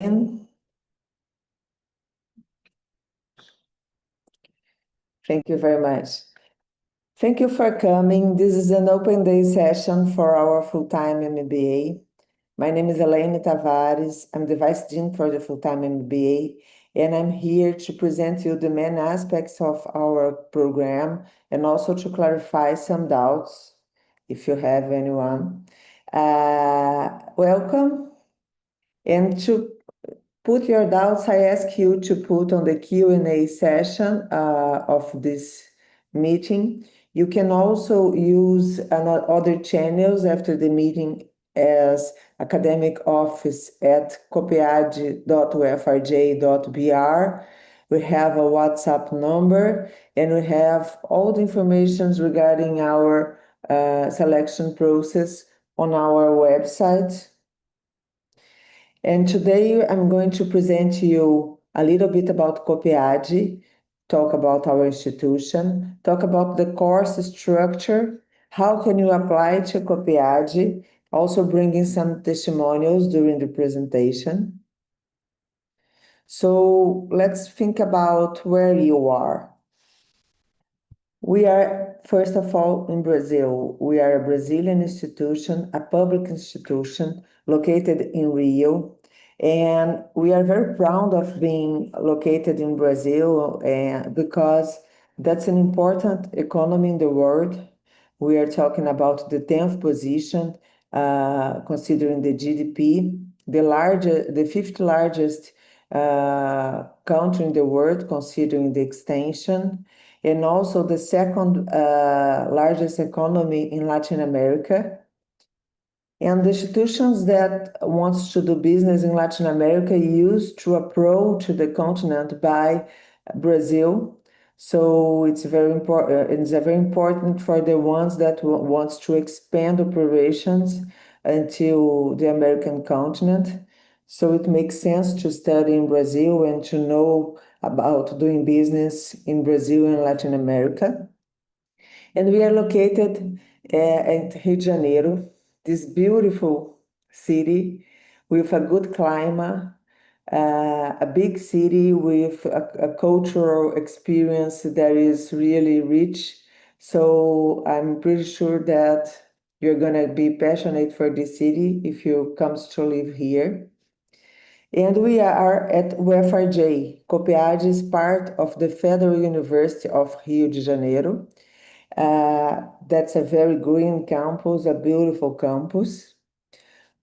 Thank you very much. Thank you for coming. This is an open day session for our full-time MBA. My name is Elaine Tavares. I'm the Vice Dean for the full-time MBA, and I'm here to present you the main aspects of our program and also to clarify some doubts if you have anyone. Welcome. And to put your doubts, I ask you to put on the Q&A session of this meeting. You can also use other channels after the meeting as academic office at copiade.ufrj.br. We have a WhatsApp number, and we have all the information regarding our selection process on our website. And today I'm going to present to you a little bit about Copiade, talk about our institution, talk about the course structure, how can you apply to Copiade, also bringing some testimonials during the presentation. So let's think about where you are. We are, first of all, in Brazil. We are a Brazilian institution, a public institution located in Rio. And we are very proud of being located in Brazil because that's an important economy in the world. We are talking about the 10th position, considering the GDP, the fifth largest country in the world, considering the extension, and also the second largest economy in Latin America. And the institutions that wants to do business in Latin America used to approach the continent by Brazil. So it's very important. It's very important for the ones that wants to expand operations until the American continent. So it makes sense to study in Brazil and to know about doing business in Brazil and Latin America. And we are located at Rio de Janeiro, this beautiful city with a good climate, a big city with a cultural experience that is really rich. So I'm pretty sure that you're going to be passionate for this city if you come to live here. And we are at UFRJ. Copiade is part of the Federal University of Rio de Janeiro. That's a very green campus, a beautiful campus.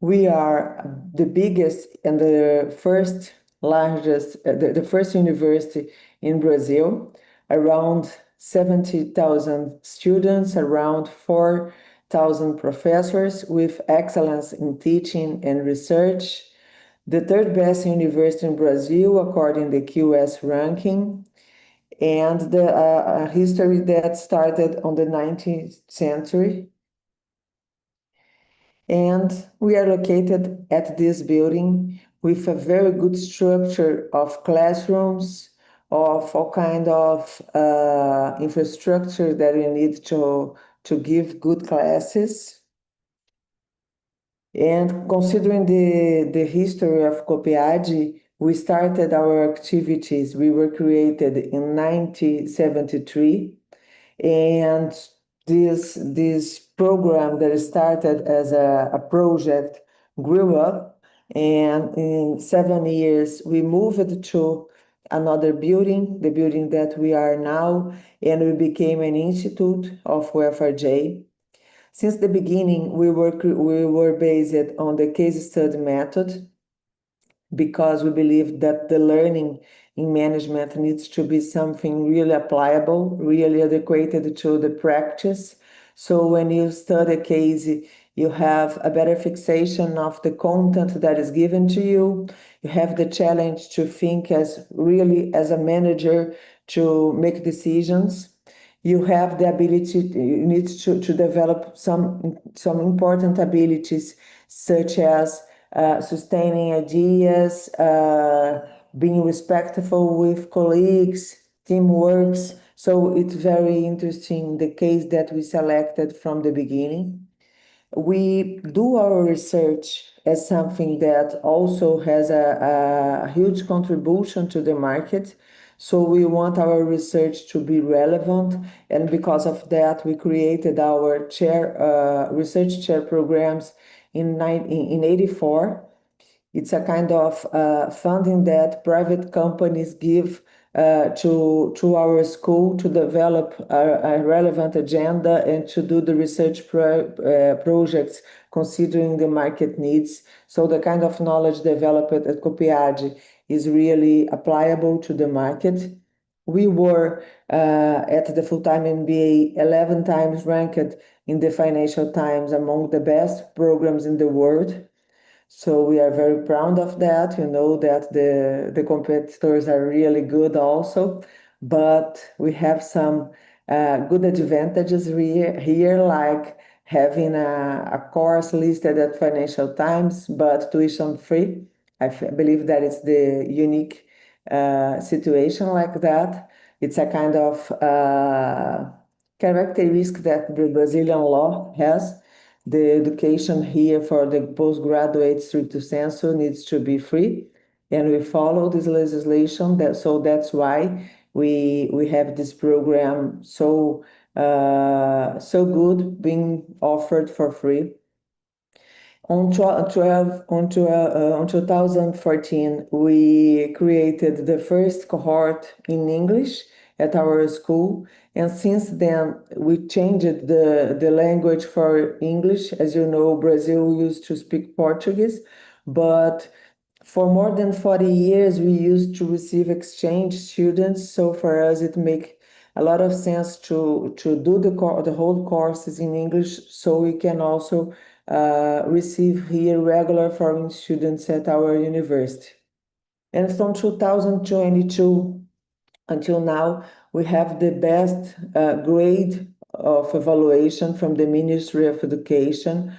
We are the biggest and the first largest, the first university in Brazil, around 70,000 students, around 4,000 professors with excellence in teaching and research. The third best university in Brazil, according to the QS ranking, and the history that started on the 19th century. And we are located at this building with a very good structure of classrooms, of all kind of infrastructure that you need to give good classes. And considering the history of Copiade, we started our activities. We were created in 1973, and this program that started as a project grew up, and in 7 years we moved to another building, the building that we are now, and we became an institute of UFRJ. Since the beginning, we were based on the case study method because we believe that the learning in management needs to be something really applicable, really adequate to the practice. So when you study a case, you have a better fixation of the content that is given to you. You have the challenge to think as a manager to make decisions. You have the ability, you need to develop some important abilities, such as sustaining ideas, being respectful with colleagues, teamwork. So it's very interesting, the case that we selected from the beginning. We do our research as something that also has a huge contribution to the market. So we want our research to be relevant, and because of that, we created our research chair programs in 84. It's a kind of funding that private companies give to our school to develop a relevant agenda and to do the research projects considering the market needs. So the kind of knowledge developed at Copiade is really applicable to the market. We were at the full-time MBA 11 times ranked in the Financial Times among the best programs in the world. So we are very proud of that. You know that the competitors are really good also, but we have some good advantages here, like having a course listed at Financial Times, but tuition free. Believe that it's the unique situation like that. It's a kind of characteristic that the Brazilian law has. The education here for the postgraduate stricto sensu needs to be free, and we follow this legislation. So that's why we have this program so good being offered for free. On 2014, we created the first cohort in English at our school. And since then, we changed the language for English. As you know, Brazil used to speak Portuguese, but for more than 40 years, we used to receive exchange students. So for us, it makes a lot of sense to do the whole courses in English, so we can also receive here regular foreign students at our university. And from 2022 until now, we have the best grade of evaluation from the Ministry of Education,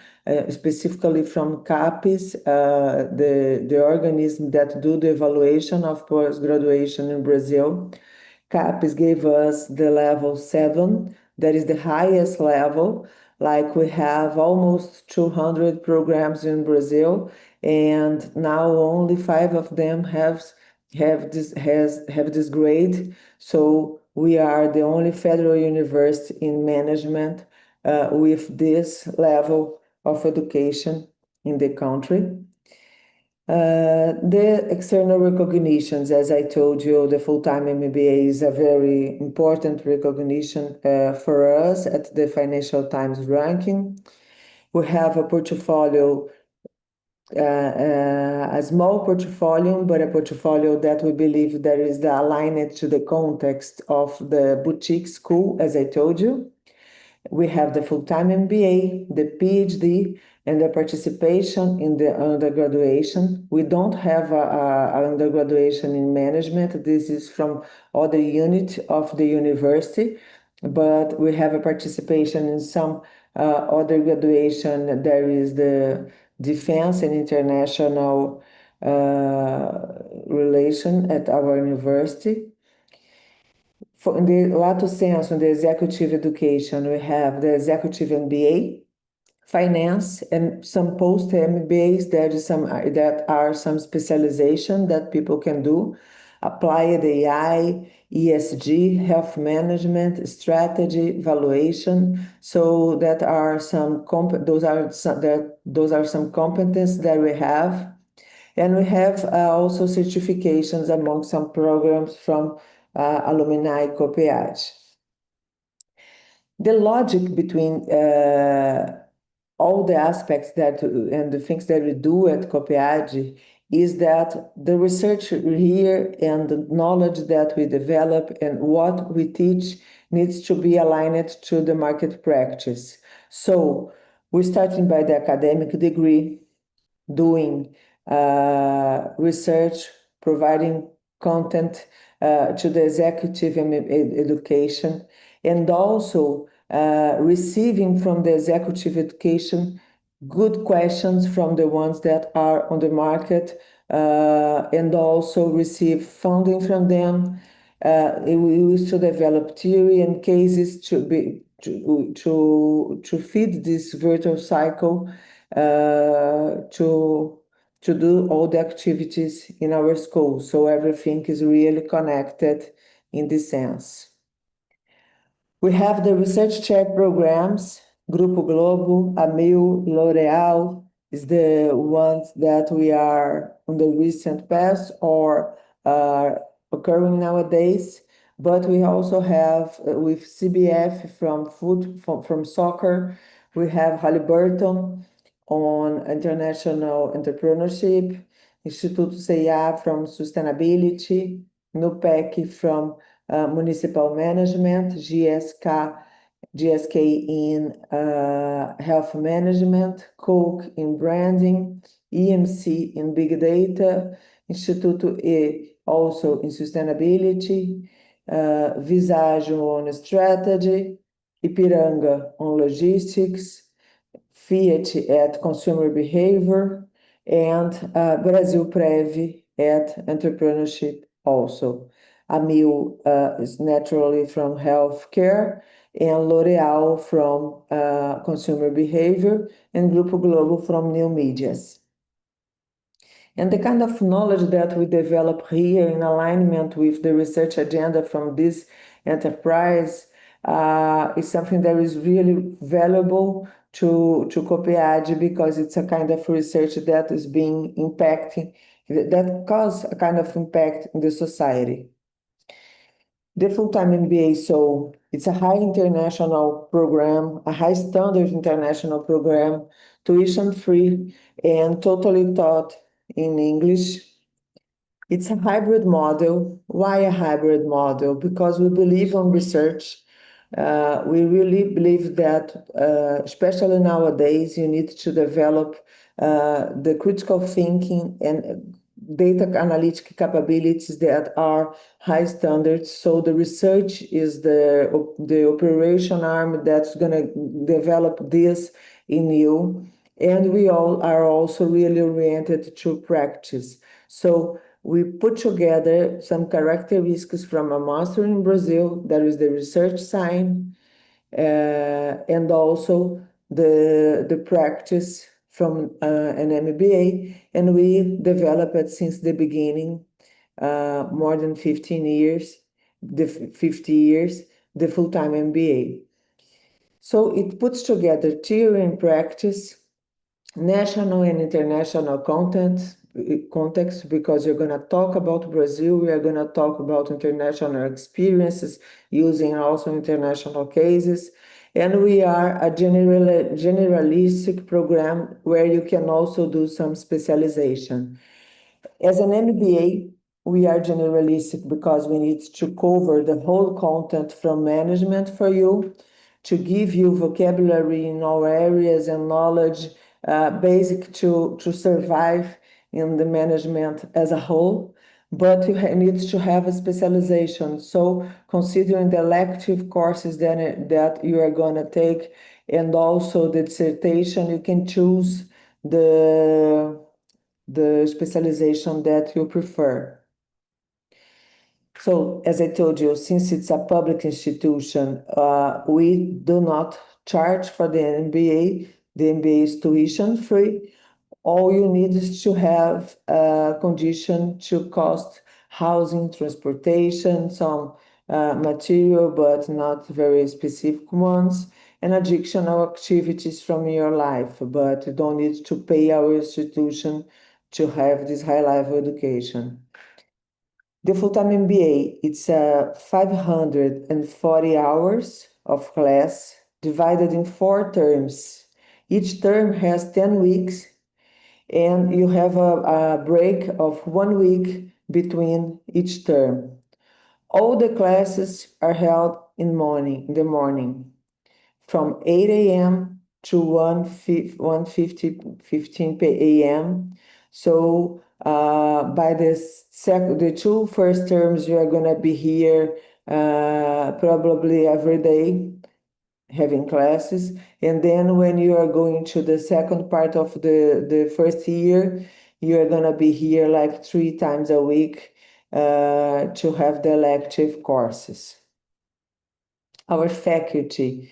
specifically from CAPES, the organism that do the evaluation of post-graduation in Brazil. CAPES gave us the level 7, that is the highest level. Like we have almost 200 programs in Brazil, and now only 5 of them have this grade. So we are the only federal university in management with this level of education in the country. The external recognitions, as I told you, the full-time MBA is a very important recognition for us at the Financial Times ranking. We have a portfolio, a small portfolio, but a portfolio that we believe that is aligned to the context of the boutique school, as I told you. We have the full-time MBA, the PhD, and the participation in the undergraduation. We don't have an undergraduation in management. This is from other unit of the university, but we have a participation in some other graduation. There is the defense and international relation at our university. In the lato sensu, in the executive education, we have the executive MBA, finance, and some post MBAs. That are some specialization that people can do. Applied AI, ESG, health management, strategy, valuation. So that are some those are some competencies that we have. And we have also certifications among some programs from alumni Copiade. The logic between all the aspects and the things that we do at Copiade is that the research here and the knowledge that we develop and what we teach needs to be aligned to the market practice. So we're starting by the academic degree, doing research, providing content to the executive education, and also receiving from the executive education good questions from the ones that are on the market, and also receive funding from them. We used to develop theory and cases to feed this virtual cycle, to do all the activities in our school. So everything is really connected in this sense. We have the research chair programs, Grupo Globo, AMIL, L'Oréal is the ones that we are in the recent past or are occurring nowadays. But we also have with CBF from soccer, we have Halliburton on international entrepreneurship, Instituto CIA from sustainability, NUPEC from municipal management, GSK in health management, Coke in branding, EMC in big data, Instituto E also in sustainability, Visagio on strategy, Ipiranga on logistics, Fiat at consumer behavior, and Brasilprev at entrepreneurship also. AMIL is naturally from healthcare, and L'Oréal from consumer behavior, and Grupo Globo from new medias. And the kind of knowledge that we develop here in alignment with the research agenda from this enterprise is something that is really valuable to COPEAD because it's a kind of research that is being impacting, that cause a kind of impact in the society. The full-time MBA, so it's a high international program, a high standard international program, tuition-free and totally taught in English. It's a hybrid model. Why a hybrid model? Because we believe on research. We really believe that, especially nowadays, you need to develop the critical thinking and data analytic capabilities that are high standards. So the research is the operation arm that's going to develop this in you. And we all are also really oriented to practice. So we put together some characteristics from a master in Brazil, that is the research side, and also the practice from an MBA, and we developed it since the beginning, more than 15 years, 50 years, the full-time MBA. So it puts together theory and practice, national and international context, because you're going to talk about Brazil, we are going to talk about international experiences using also international cases. And we are a generalistic program where you can also do some specialization. As an MBA, we are generalistic because we need to cover the whole content from management for you, to give you vocabulary in all areas and knowledge basic to survive in the management as a whole, but you need to have a specialization. So considering the elective courses that you are going to take and also the dissertation, you can choose the specialization that you prefer. So, as I told you, since it's a public institution, we do not charge for the MBA. The MBA is tuition free. All you need is to have a condition to cost housing, transportation, some material, but not very specific ones, and additional activities from your life, but you don't need to pay our institution to have this high-level education. The full-time MBA, it's 540 hours of class divided in 4 terms. Each term has 10 weeks, and you have a break of 1 week between each term. All the classes are held in the morning, from 8 a.m. to 1:15 a.m. So by the 2 first terms, you are going to be here probably every day having classes. And then when you are going to the second part of the first year, you are going to be here like 3 times a week to have the elective courses. Our faculty,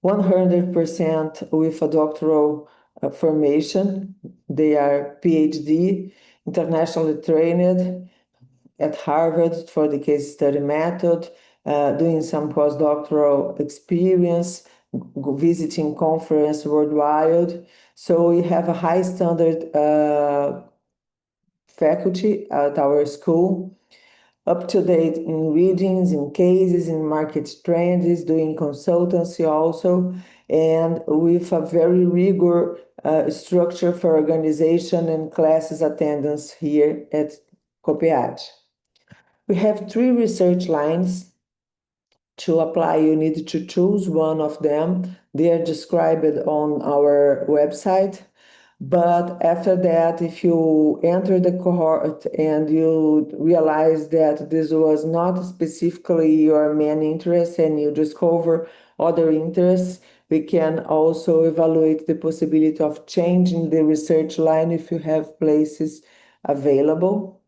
100% with a doctoral formation. They are PhD, internationally trained at Harvard for the case study method, doing some postdoctoral experience, visiting conference worldwide. So we have a high standard faculty at our school, up to date in readings, in cases, in market trends, doing consultancy also, and with a very rigor structure for organization and classes attendance here at COPEAD. We have 3 research lines. To apply, you need to choose one of them. They are described on our website. But after that, if you enter the cohort and you realize that this was not specifically your main interest and you discover other interests, we can also evaluate the possibility of changing the research line if you have places available.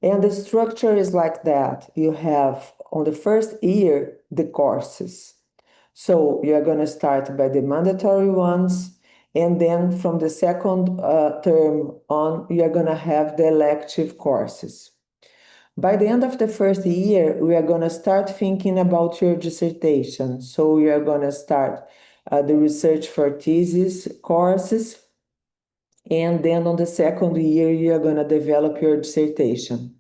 And the structure is like that. You have on the first year the courses. So you are going to start by the mandatory ones, and then from the second term on, you are going to have the elective courses. By the end of the first year, we are going to start thinking about your dissertation. So we are going to start the research for thesis courses, and then on the second year, you are going to develop your dissertation.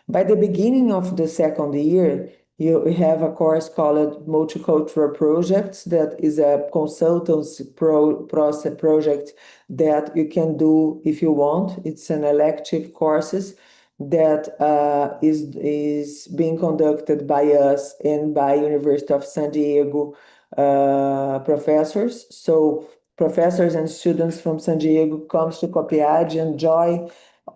By the beginning of the second year, you have a course called Multicultural Projects that is a consultancy project that you can do if you want. It's an elective courses that is being conducted by us and by University of San Diego professors. So professors and students from San Diego comes to COPEAD and enjoy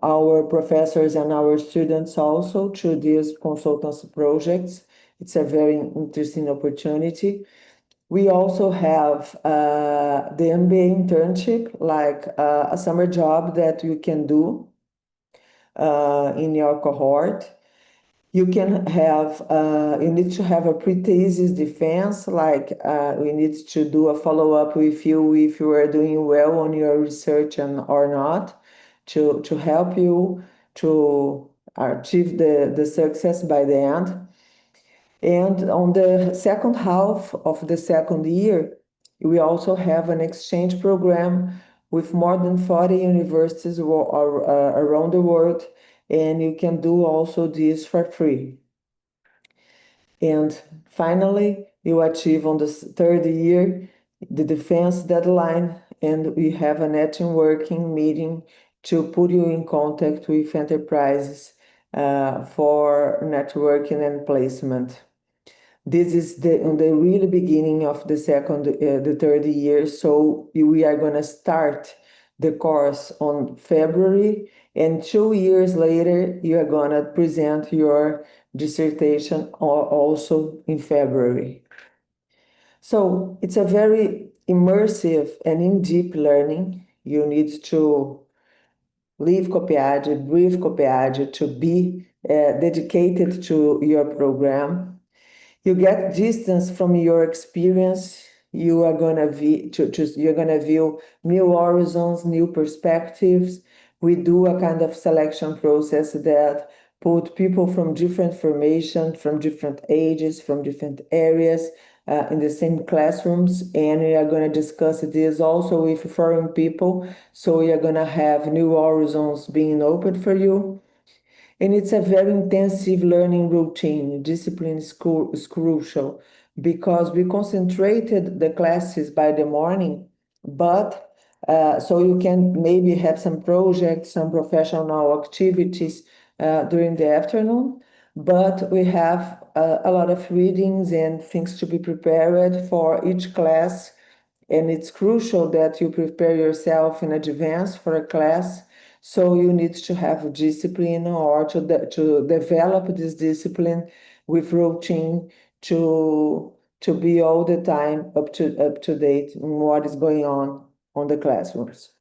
our professors and our students also through these consultancy projects. It's a very interesting opportunity. We also have the MBA internship, like a summer job that you can do in your cohort. You can have, you need to have a pre-thesis defense, like we need to do a follow-up with you if you are doing well on your research or not, to help you to achieve the success by the end. And on the second half of the second year, we also have an exchange program with more than 40 universities around the world, and you can do also this for free. And finally, you achieve on the third year the defense deadline, and we have a networking meeting to put you in contact with enterprises for networking and placement. This is the really beginning of the third year. So we are going to start the course on February, and 2 years later, you are going to present your dissertation also in February. So it's a very immersive and in-deep learning. You need to live COPEAD, breathe COPEAD, to be dedicated to your program. You get distance from your experience. You are gonna you're gonna view new horizons, new perspectives. We do a kind of selection process that put people from different formation, from different ages, from different areas in the same classrooms, and we are going to discuss this also with foreign people. So we are going to have new horizons being opened for you. And it's a very intensive learning routine. Discipline is crucial because we concentrated the classes by the morning, but so you can maybe have some projects, some professional activities during the afternoon, but we have a lot of readings and things to be prepared for each class. And it's crucial that you prepare yourself in advance for a class. So you need to have discipline or to develop this discipline with routine to be all the time up to date in what is going on the classrooms.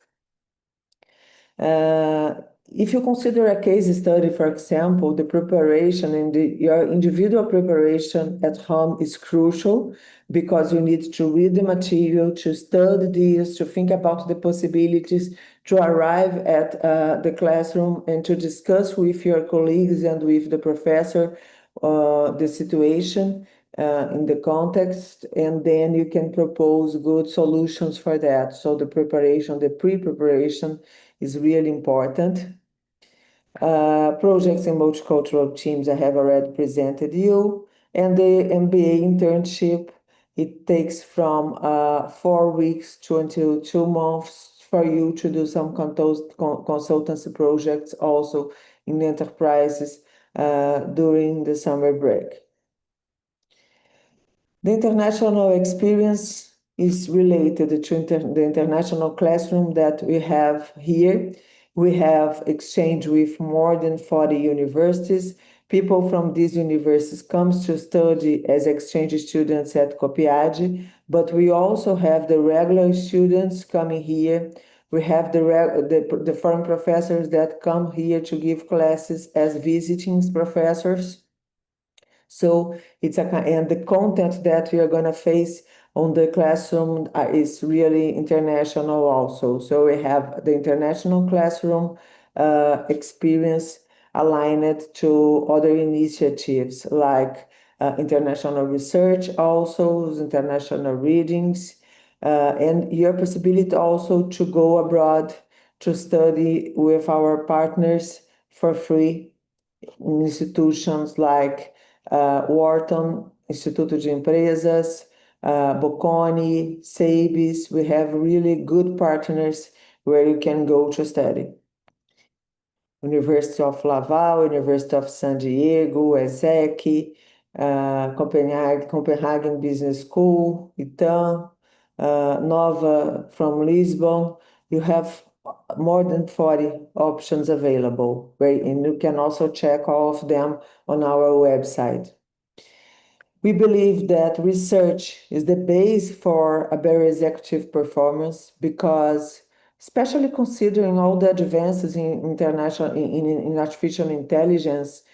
if you consider a case study, for example, the preparation and your individual preparation at home is crucial because you need to read the material, to study this, to think about the possibilities, to arrive at the classroom and to discuss with your colleagues and with the professor the situation in the context, and then you can propose good solutions for that. So the preparation, the pre-preparation is really important. Projects in multicultural teams I have already presented you, and the MBA internship, it takes from 4 weeks to until 2 months for you to do some consultancy projects also in enterprises during the summer break. The international experience is related to the international classroom that we have here. We have exchange with more than 40 universities. People from these universities comes to study as exchange students at Copiade, but we also have the regular students coming here. We have the foreign professors that come here to give classes as visiting professors. So and the content that we are going to face on the classroom is really international also. So we have the international classroom experience aligned to other initiatives like international research, also international readings, and your possibility also to go abroad to study with our partners for free in institutions like Wharton, Instituto de Empresas, Bocconi, SEIBS. We have really good partners where you can go to study. University of Laval, University of San Diego, ESSEC, Copenhagen Business School, ITAM, Nova from Lisbon. You have more than 40 options available, and you can also check all of them on our website. We believe that research is the base for a better executive performance because, especially considering all the advances in artificial intelligence,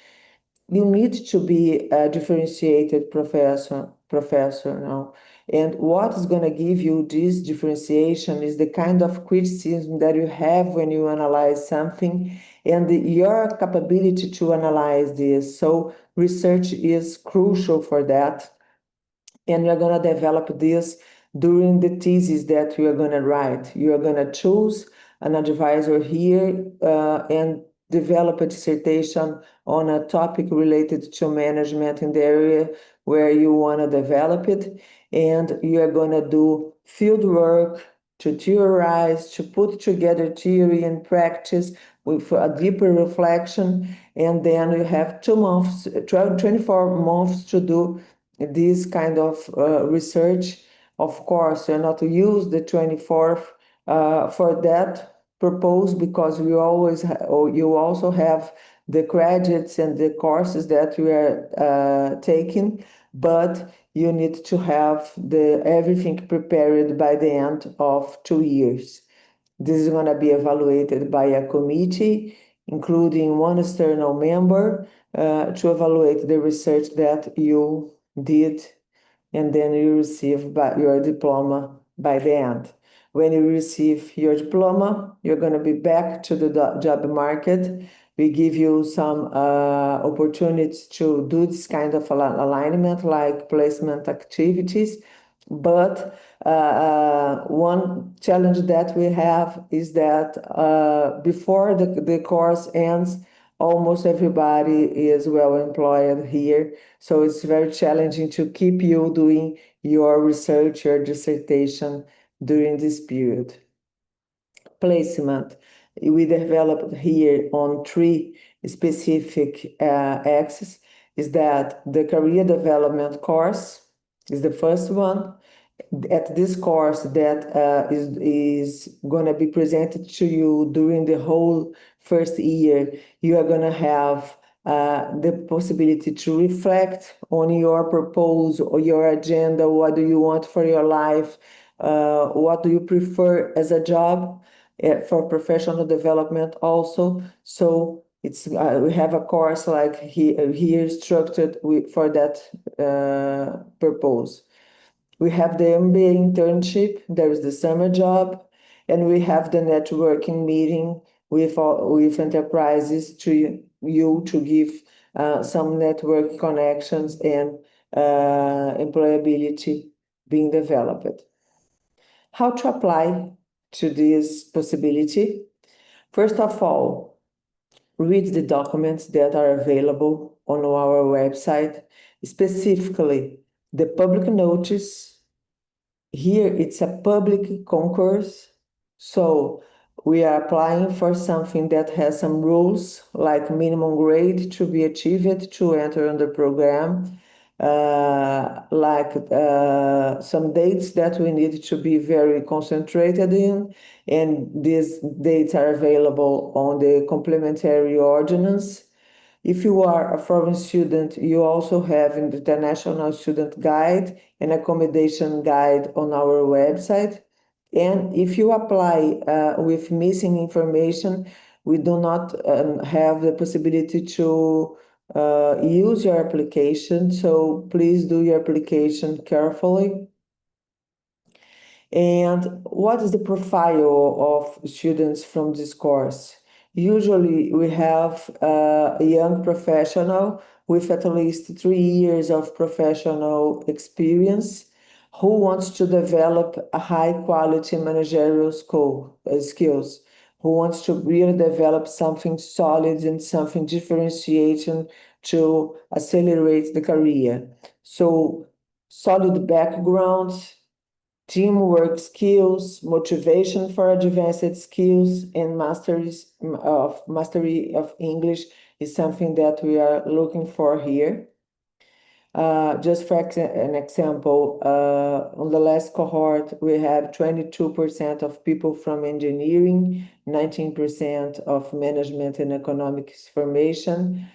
you need to be a differentiated professor now. And what is going to give you this differentiation is the kind of criticism that you have when you analyze something and your capability to analyze this. So research is crucial for that. And you're going to develop this during the thesis that you are going to write. You are going to choose an advisor here and develop a dissertation on a topic related to management in the area where you want to develop it. And you are going to do field work to theorize, to put together theory and practice with a deeper reflection. And then you have 24 months to do this kind of research. Of course, you're not to use the 24th for that purpose because you also have the credits and the courses that you are taking, but you need to have everything prepared by the end of 2 years. This is going to be evaluated by a committee, including one external member, to evaluate the research that you did, and then you receive your diploma by the end. When you receive your diploma, you're going to be back to the job market. We give you some opportunities to do this kind of alignment, like placement activities. But one challenge that we have is that before the course ends, almost everybody is well employed here. So it's very challenging to keep you doing your research, your dissertation during this period. Placement. We developed here on 3 specific axes is that the career development course is the first one. At this course that is going to be presented to you during the whole first year, you are going to have the possibility to reflect on your proposal or your agenda. What do you want for your life? What do you prefer as a job? for professional development also. So it's we have a course like here structured for that purpose. We have the MBA internship, there is the summer job, and we have the networking meeting with enterprises to give some network connections and employability being developed. How to apply to this possibility? First of all, read the documents that are available on our website, specifically the public notice. Here it's a public concourse, so we are applying for something that has some rules, like minimum grade to be achieved to enter on the program, some dates that we need to be very concentrated in, and these dates are available on the complementary ordinance. If you are a foreign student, you also have an international student guide and accommodation guide on our website. And if you apply with missing information, we do not have the possibility to use your application. So please do your application carefully. And what is the profile of students from this course? Usually we have a young professional with at least 3 years of professional experience who wants to develop a high quality managerial skills, who wants to really develop something solid and something differentiating to accelerate the career. So solid background, teamwork skills, motivation for advanced skills, and mastery of English is something that we are looking for here. Just for an example, on the last cohort, we have 22% of people from engineering, 19% of management and economics formation,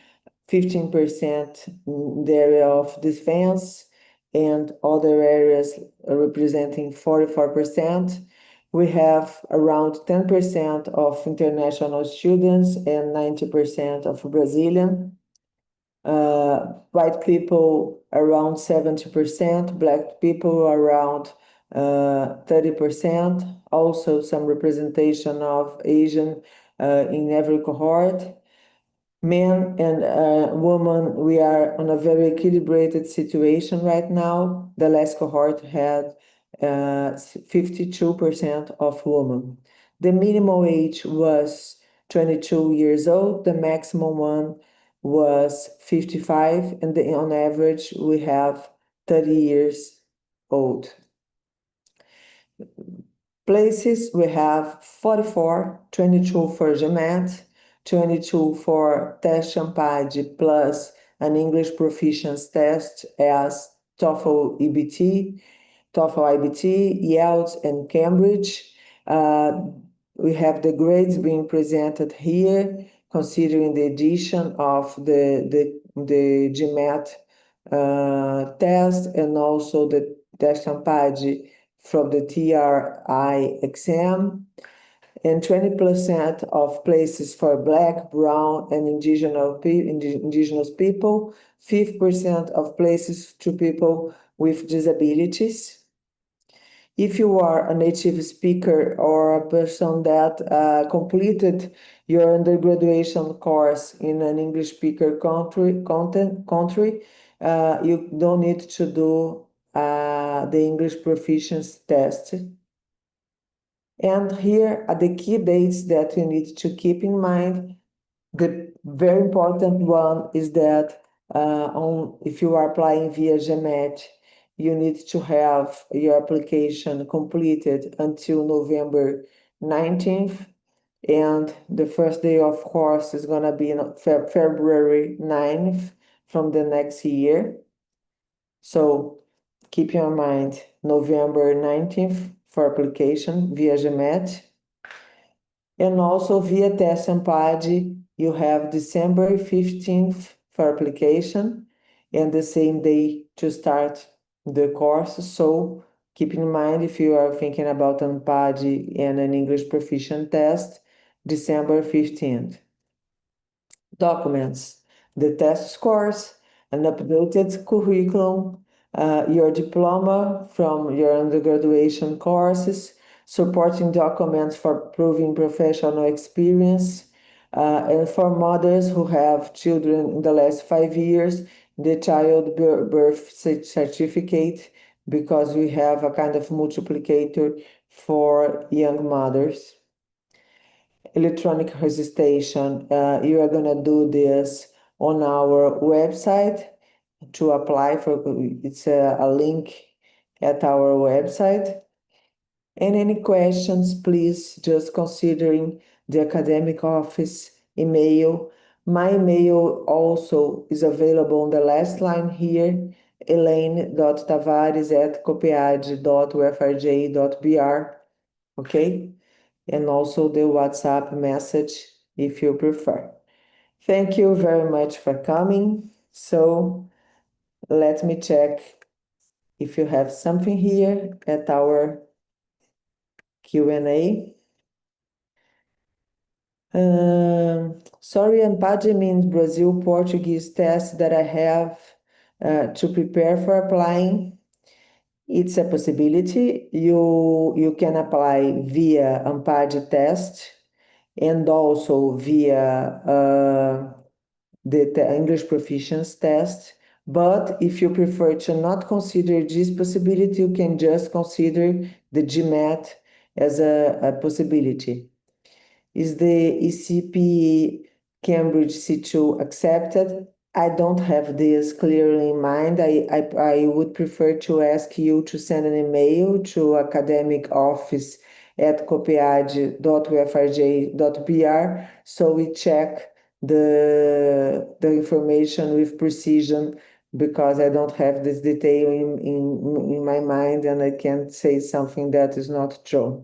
15% in the area of defense, and other areas representing 44%. We have around 10% of international students and 90% of Brazilian. White people around 70%, Black people around 30%. Also some representation of Asian in every cohort. Men and women, we are on a very equilibrated situation right now. The last cohort had 52% of women. The minimum age was 22 years old. The maximum one was 55, and on average, we have 30 years old. Places, we have 44, 22 for GMAT, 22 for test Champad plus an English proficiency test as TOEFL EBT, TOEFL IBT, IELTS, and Cambridge. We have the grades being presented here, considering the addition of the GMAT test and also the test Champad from the TRI exam, and 20% of places for Black, Brown, and indigenous people, 5% of places to people with disabilities. If you are a native speaker or a person that completed your undergraduation course in an English speaker country, you don't need to do the English proficiency test. And here are the key dates that you need to keep in mind. The very important one is that if you are applying via GMAT, you need to have your application completed until November 19th. And the first day of course is going to be February 9th from the next year. So keep in mind November 19th for application via GMAT. And also via test Champad, you have December 15th for application and the same day to start the course. So Keep in mind, if you are thinking about ANPAD and an English proficient test, December 15th. Documents, the test scores, an updated curriculum, your diploma from your undergraduation courses, supporting documents for proving professional experience, and for mothers who have children in the last 5 years, the child birth certificate, because we have a kind of multiplicator for young mothers. Electronic registration, you are gonna do this on our website to apply for. It's a link at our website. And any questions, please just considering the academic office email. My email also is available on the last line here, elaine.tavares@copiade.ufrj.br, okay? And also the WhatsApp message if you prefer. Thank you very much for coming. So let me check if you have something here at our Q&A. Sorry, ANPAD means Brazil Portuguese test that I have to prepare for applying. It's a possibility. You can apply via ANPAD test and also via the English proficiency test. But if you prefer to not consider this possibility, you can just consider the GMAT as a possibility. Is the ECP Cambridge C2 accepted? I don't have this clearly in mind. I would prefer to ask you to send an email to academic office at copiade.ufrj.br so we check the information with precision, because I don't have this detail in my mind and I can't say something that is not true.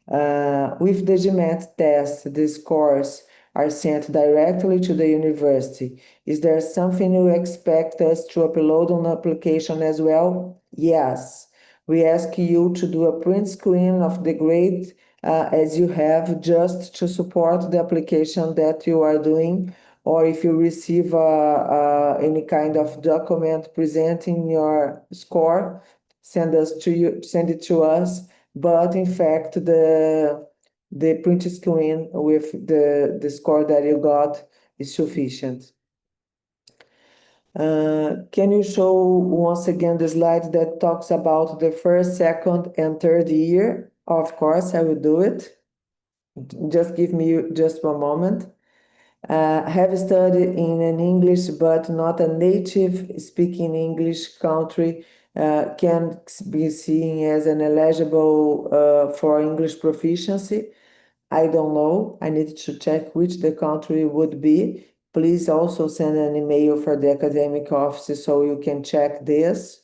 With the GMAT test, the scores are sent directly to the university. Is there something you expect us to upload on the application as well? Yes. We ask you to do a print screen of the grade as you have, just to support the application that you are doing, or if you receive any kind of document presenting your score, send it to us. But in fact, the print screen with the score that you got is sufficient. Can you show once again the slide that talks about the first, second, and third year? Of course, I will do it. Just give me just one moment. Have studied in an English but not a native speaking English country can be seen as an eligible for English proficiency. I don't know. I need to check which the country would be. Please also send an email for the academic office so you can check this.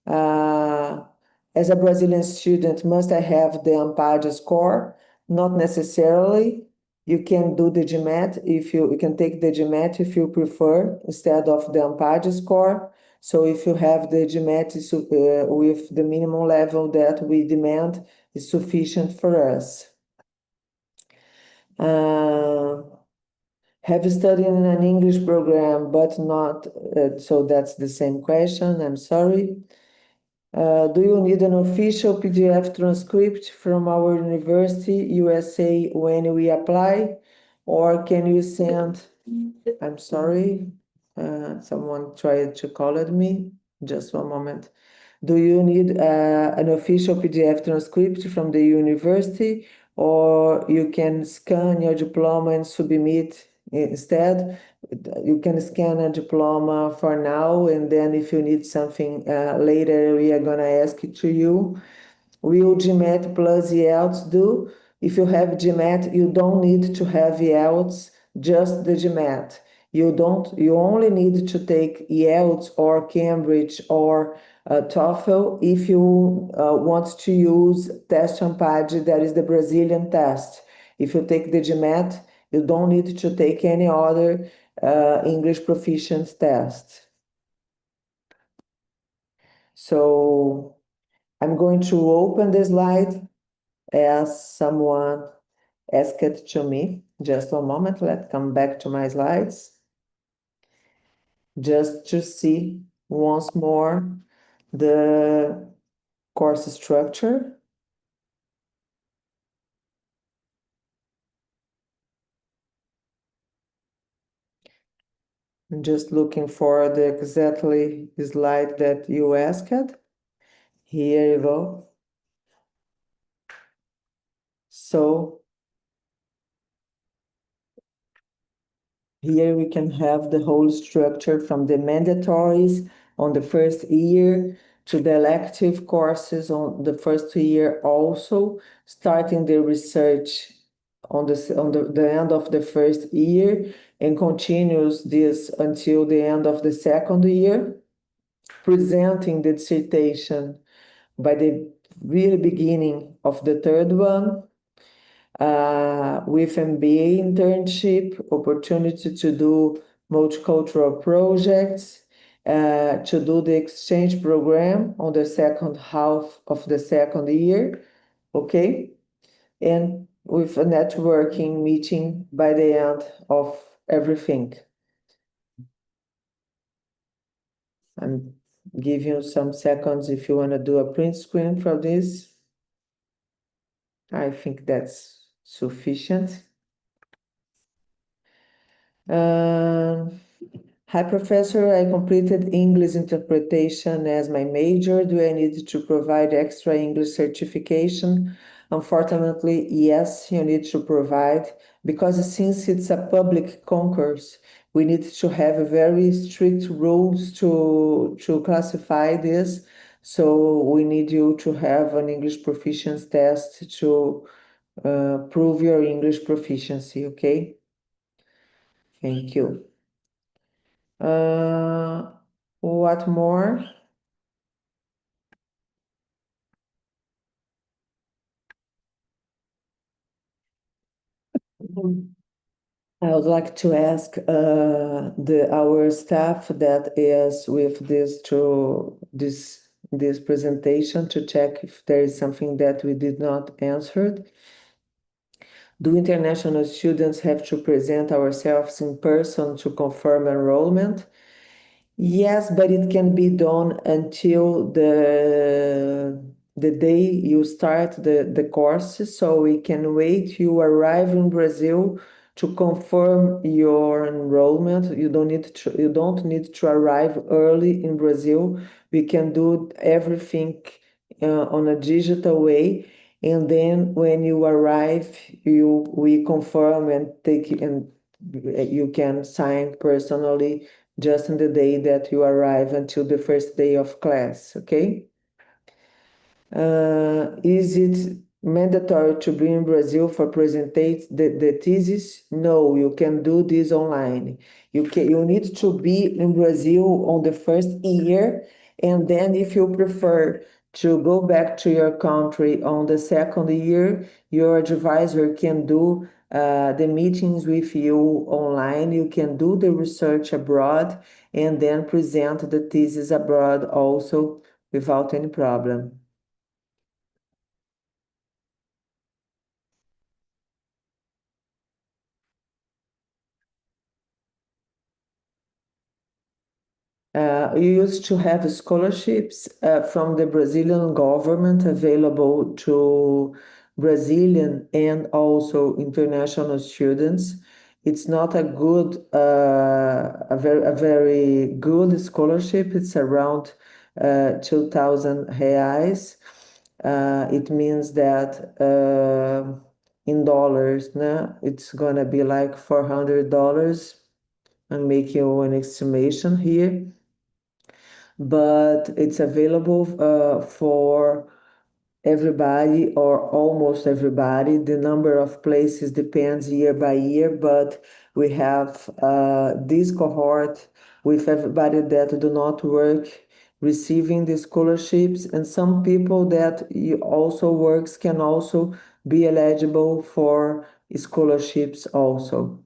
As a Brazilian student, must I have the ANPAD score? Not necessarily. You can do the GMAT if you can take the GMAT if you prefer instead of the ANPAD score. So if you have the GMAT with the minimum level that we demand, is sufficient for us. Have studied in an English program, but not, so that's the same question, I'm sorry. Do you need an official PDF transcript from our university, USA, when we apply? Or can you send, I'm sorry, someone tried to call at me, just one moment. Do you need an official PDF transcript from the university, or you can scan your diploma and submit instead? You can scan a diploma for now, and then if you need something later, we are gonna ask it to you. Will GMAT plus IELTS do? If you have GMAT, you don't need to have IELTS, just the GMAT. You only need to take IELTS or Cambridge or TOEFL if you want to use Test ANPAD, that is the Brazilian test. If you take the GMAT, you don't need to take any other English proficiency test. So I'm going to open the slide as someone asked it to me. Just one moment, let's come back to my slides. Just to see once more the course structure. I'm just looking for the exactly slide that you asked. Here you go. So here we can have the whole structure from the mandatories on the first year to the elective courses on the first year also, starting the research on the end of the first year and continues this until the end of the second year, presenting the dissertation by the really beginning of the third one, with MBA internship, opportunity to do multicultural projects, to do the exchange program on the second half of the second year, okay? And with a networking meeting by the end of everything. I'm giving you some seconds if you want to do a print screen for this. I think that's sufficient. Hi, Professor. I completed English interpretation as my major. Do I need to provide extra English certification? Unfortunately, yes, you need to provide, because since it's a public concourse, we need to have very strict rules to classify this. So we need you to have an English proficiency test to prove your English proficiency, okay? Thank you. What more? I would like to ask our staff that is with this presentation to check if there is something that we did not answer. Do international students have to present ourselves in person to confirm enrollment? Yes, but it can be done until the day you start the course. So we can wait you arrive in Brazil to confirm your enrollment. You don't need to arrive early in Brazil. We can do everything on a digital way. And then when you arrive, we confirm and take, and you can sign personally just on the day that you arrive until the first day of class, okay? Is it mandatory to be in Brazil for presentate the thesis? No, you can do this online. You need to be in Brazil on the first year, and then if you prefer to go back to your country on the second year, your advisor can do the meetings with you online. You can do the research abroad and then present the thesis abroad also without any problem. We used to have scholarships from the Brazilian government available to Brazilian and also international students. It's not a very good scholarship. It's around 2,000 reais. It means that in dollars, nah, it's gonna be like $400. I'm making an estimation here, but it's available for everybody or almost everybody. The number of places depends year by year, but we have this cohort with everybody that do not work receiving the scholarships, and some people that also works can also be eligible for scholarships also.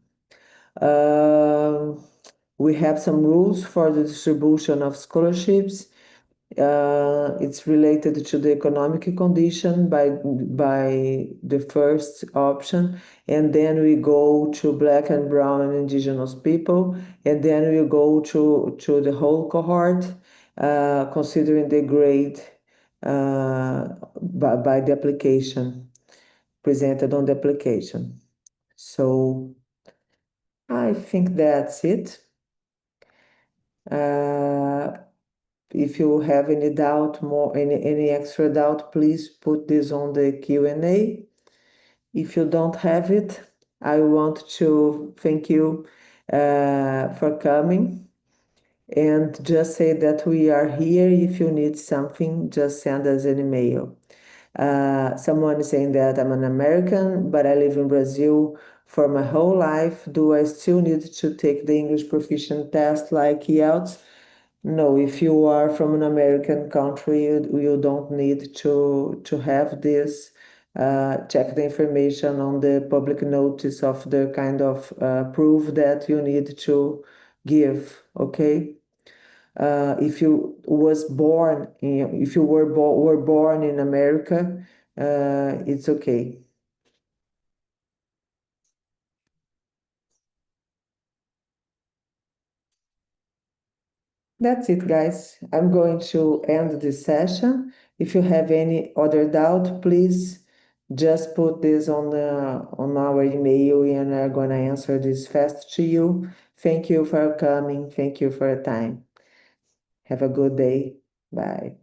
We have some rules for the distribution of scholarships. It's related to the economic condition by the first option, and then we go to Black and Brown and Indigenous people, and then we go to the whole cohort, considering the grade by the application, presented on the application. So I think that's it. If you have any doubt, any extra doubt, please put this on the Q&A. If you don't have it, I want to thank you for coming and just say that we are here. If you need something, just send us an email. Someone is saying that I'm an American, but I live in Brazil for my whole life. Do I still need to take the English proficient test like IELTS? No, if you are from an American country, you don't need to have this. Check the information on the public notice of the kind of proof that you need to give, okay? If you were born in America, it's okay. That's it, guys. I'm going to end this session. If you have any other doubt, please just put this on our email and I'm gonna answer this fast to you. Thank you for coming. Thank you for your time. Have a good day. Bye.